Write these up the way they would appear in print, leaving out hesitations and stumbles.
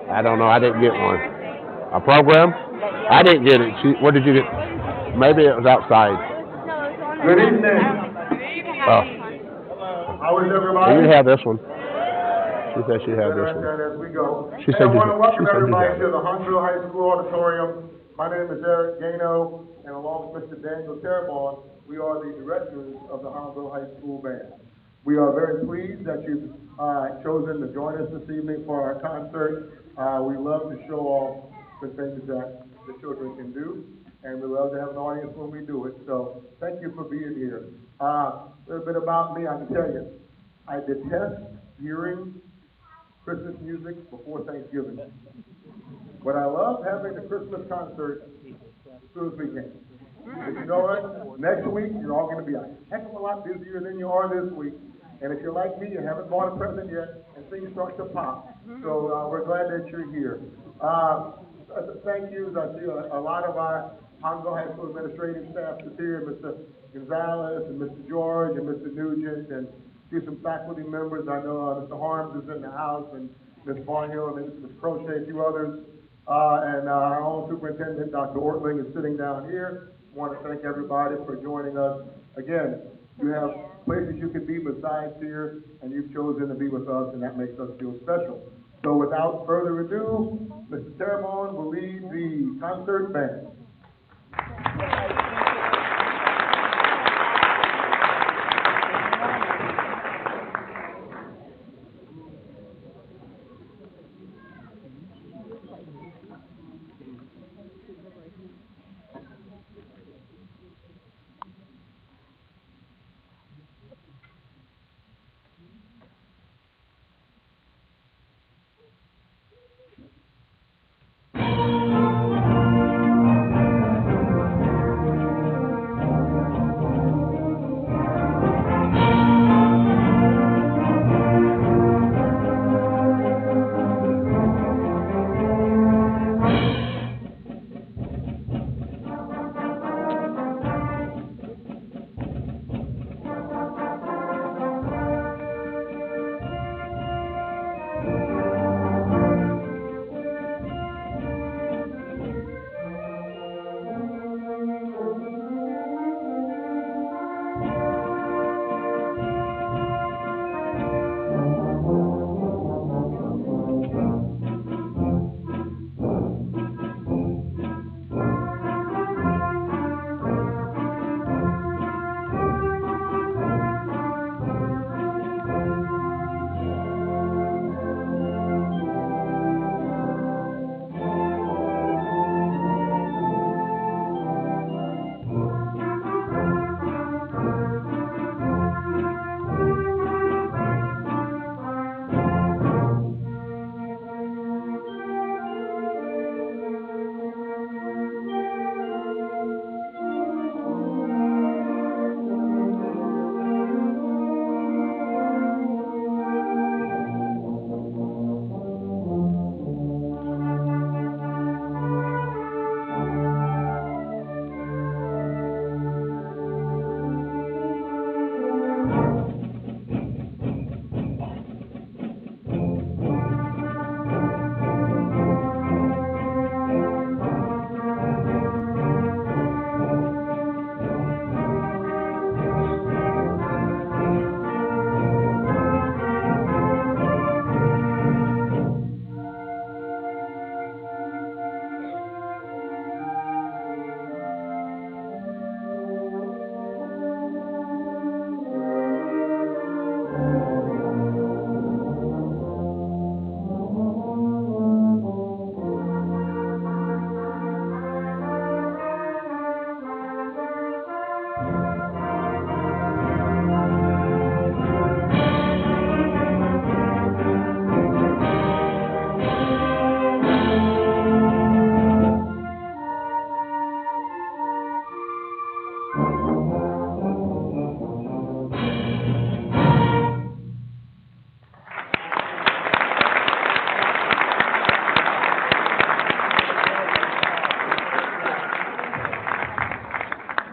I don't know. I didn't get one. A program? I didn't get it. What did you get? Maybe it was outside. Good evening. Oh, How is you everybody? have this one. She said she had this Better at one. that as we go. She Hey, said I you. want to welcome She said you everybody have to it. the Huntsville High School Auditorium. My name is Eric Gano, and along with Mr. Daniel Terrebonne, we are the directors of the Huntsville High School Band. We are very pleased that you've chosen to join us this evening for our concert. We love to show off the things that the children can do, and we love to have an audience when we do it. So thank you for being here. A little bit about me, I can tell you. I detest hearing Christmas music before Thanksgiving. But I love having the Christmas concert as soon as we can. But you know what? Next week, you're all going to be a heck of a lot busier than you are this week. And if you're like me, you haven't bought a present yet, and things start to pop. So we're glad that you're here. Thank yous. I see a lot of our Huntsville High School administrative staff is here, Mr. Gonzalez and Mr. George and Mr. Nugent, and see some faculty members. I know Mr. Harms is in the house, and Ms. Barnhill, and Ms. Crochet, a few others. And our own superintendent, Dr. Ortling, is sitting down here. I want to thank everybody for joining us. Again, you have places you could be besides here, and you've chosen to be with us, and that makes us feel special. So without further ado, Mr. Terrebonne will lead the concert band.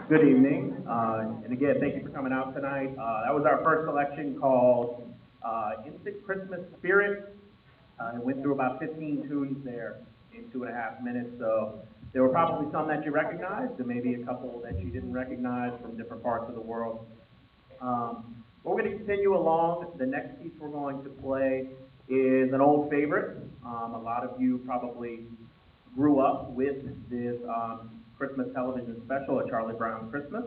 Good evening, and again, thank you for coming out tonight. That was our first selection called in the Christmas spirit. It went through about 15 tunes there in 2.5 minutes, so there were probably some that you recognized, and maybe a couple that you didn't recognize from different parts of the world. We're going to continue along. The next piece we're going to play is an old favorite. A lot of you probably grew up with this Christmas television special, A Charlie Brown Christmas.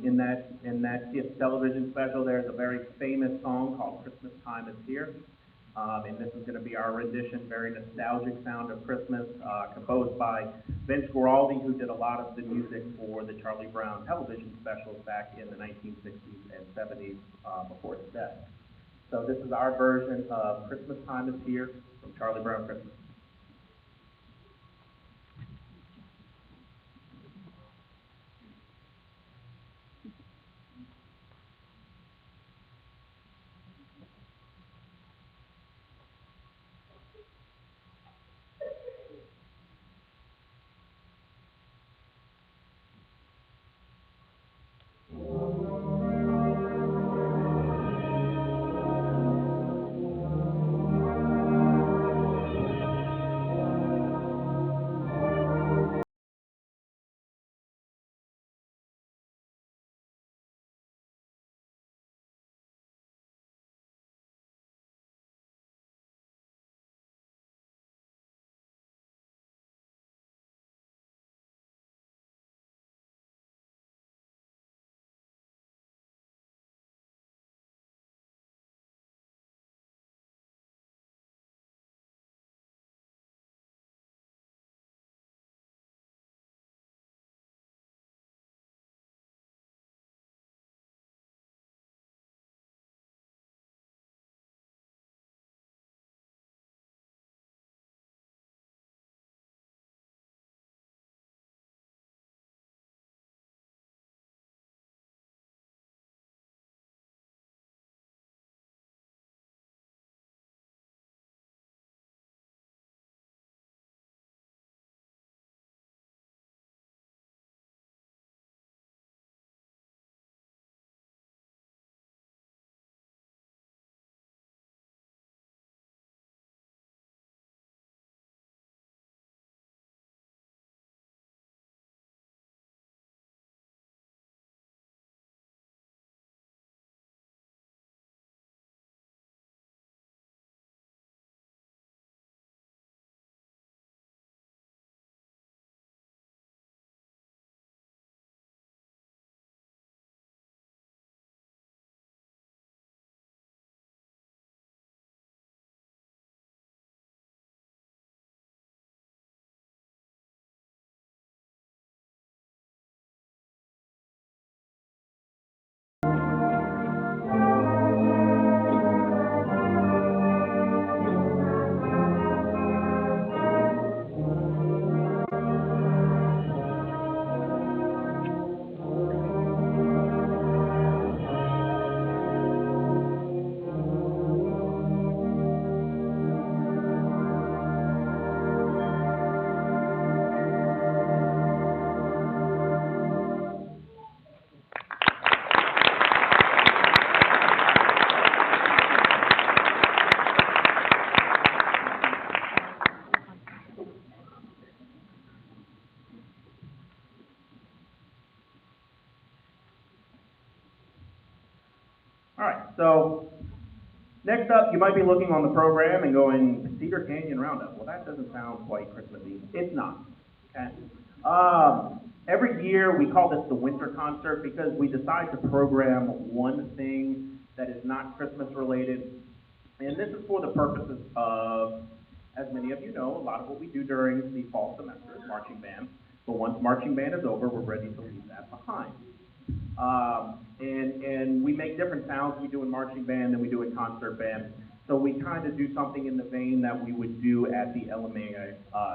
In that television special, there's a very famous song called Christmas Time is Here. And this is going to be our rendition, very nostalgic sound of Christmas, composed by Vince Guaraldi, who did a lot of the music for the Charlie Brown television specials back in the 1960s and 70s before his death. So this is our version of Christmas Time is Here from Charlie Brown Christmas. All right, so next up, you might be looking on the program and going, Cedar Canyon Roundup. Well, that doesn't sound quite Christmassy. It's not, okay? Every year, we call this the winter concert because we decide to program one thing that is not Christmas related. And this is for the purposes of, as many of you know, a lot of what we do during the fall semester is marching band. But once marching band is over, we're ready to leave that behind. And we make different sounds we do in marching band than we do in concert band. So we kind of do something in the vein that we would do at the LMA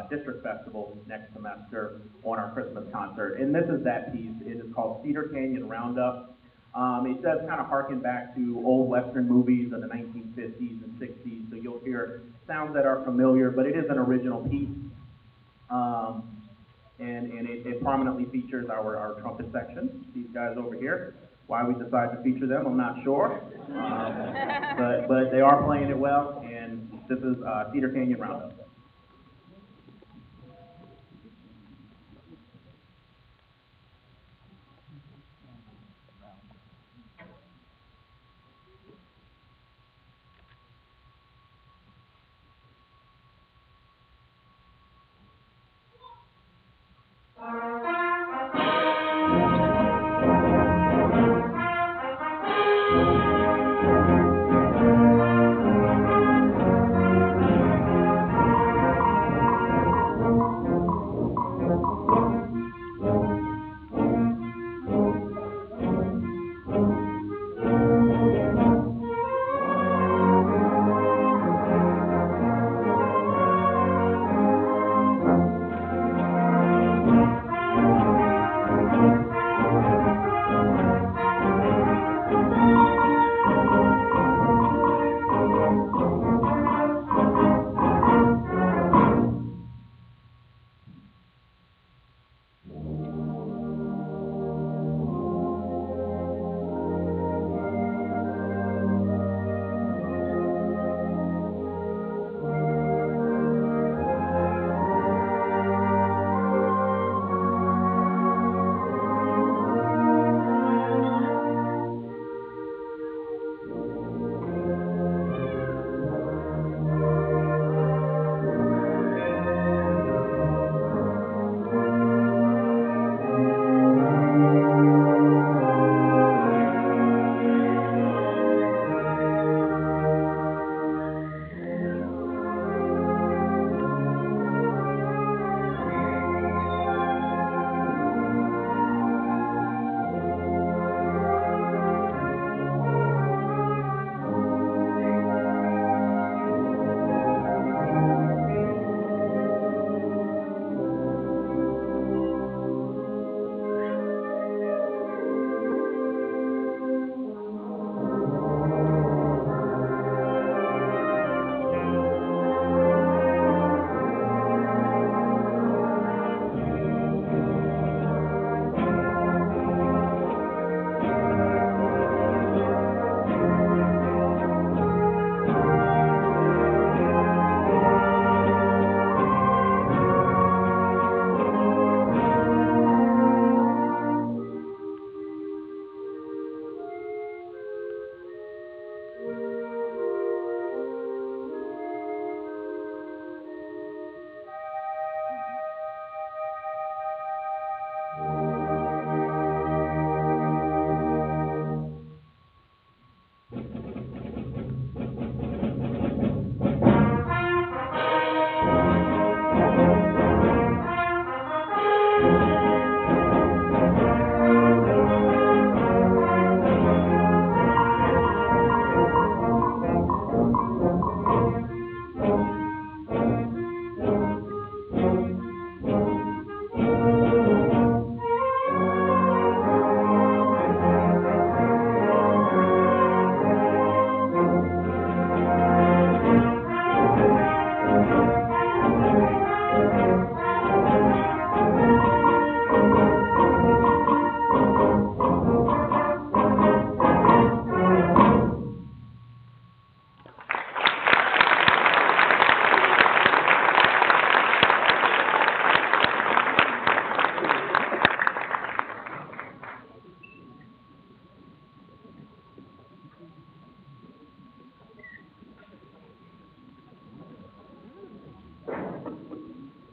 District Festival next semester on our Christmas concert. And this is that piece. It is called Cedar Canyon Roundup. It does kind of harken back to old Western movies of the 1950s and 60s. So you'll hear sounds that are familiar, but it is an original piece. And it prominently features our trumpet section, these guys over here. Why we decided to feature them, I'm not sure. But they are playing it well, and this is Cedar Canyon Roundup.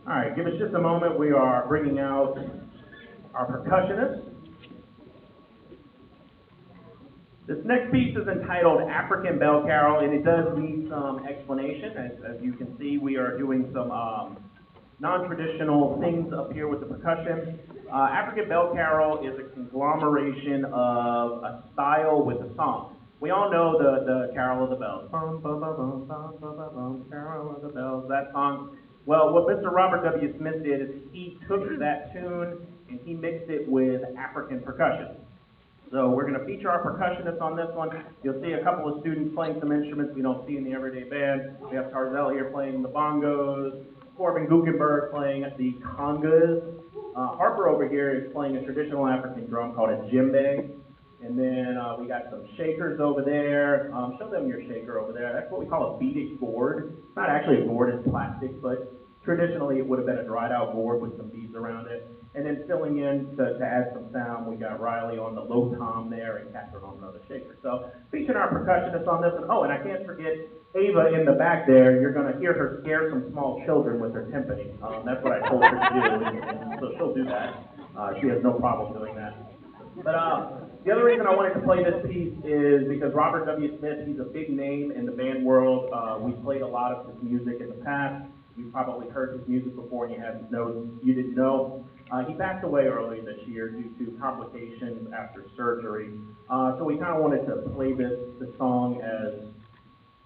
All right, give us just a moment. We are bringing out our percussionists. This next piece is entitled African Bell Carol, and it does need some explanation. As you can see, we are doing some non-traditional things up here with the percussion. African Bell Carol is a conglomeration of a style with a song. We all know the Carol of the Bells. Bum, bum, bum, bum, bum, bum, bum, bum, Carol of the Bells, that song. Well, what Mr. Robert W. Smith did is he took that tune and he mixed it with African percussion. So we're going to feature our percussionists on this one. You'll see a couple of students playing some instruments we don't see in the everyday band. We have Tarzell here playing the bongos, Corbin Guckenberg playing the congas. Harper over here is playing a traditional African drum called a djembe. And then, we got some shakers over there. Show them your shaker over there. That's what we call a beaded gourd. It's not actually a gourd, it's plastic, but traditionally it would have been a dried out gourd with some beads around it. And then filling in to add some sound, we got Riley on the low tom there and Catherine on another shaker. So featuring our percussionists on this one. Oh, and I can't forget Ava in the back there. You're gonna hear her scare some small children with her timpani. That's what I told her to do, and so she'll do that. She has no problem doing that. But the other reason I wanted to play this piece is because Robert W. Smith, he's a big name in the band world. We've played a lot of his music in the past. You've probably heard his music before and you didn't know. He passed away early this year due to complications after surgery. So we kind of wanted to play this song as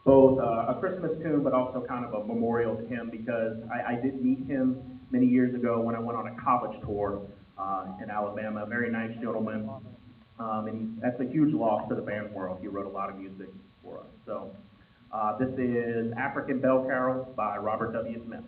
both a Christmas tune, but also kind of a memorial to him, because I did meet him many years ago when I went on a college tour in Alabama. A very nice gentleman, and that's a huge loss to the band world. He wrote a lot of music for us. So this is African Bell Carol by Robert W. Smith.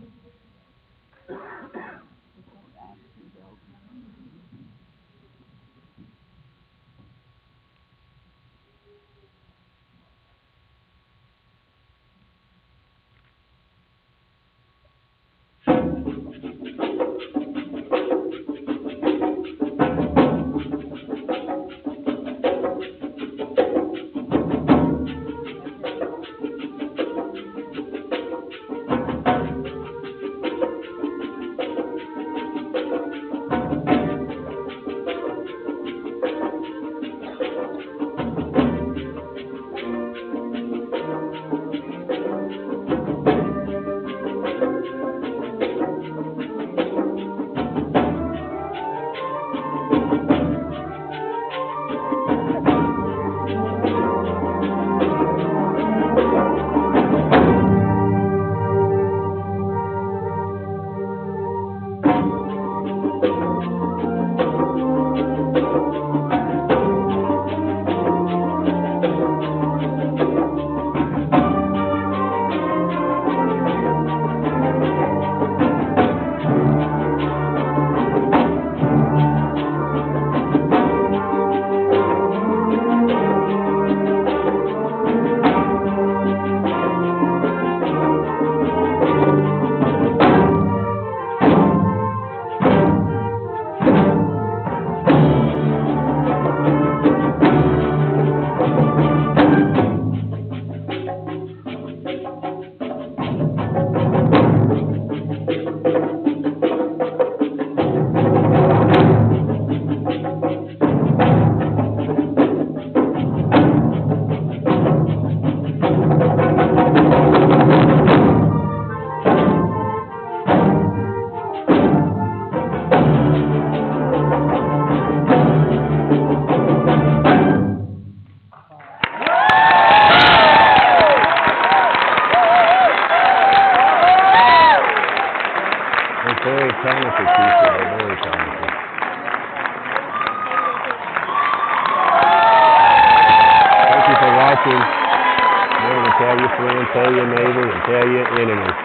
Tell your friends, tell your neighbors, and tell your enemies.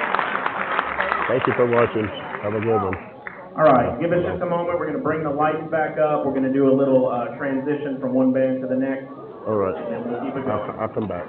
Thank you for watching. Have a good one. All right, give us just a moment. We're going to bring the lights back up. We're going to do a little transition from one band to the next. All right. And we'll keep it going. I'll come back.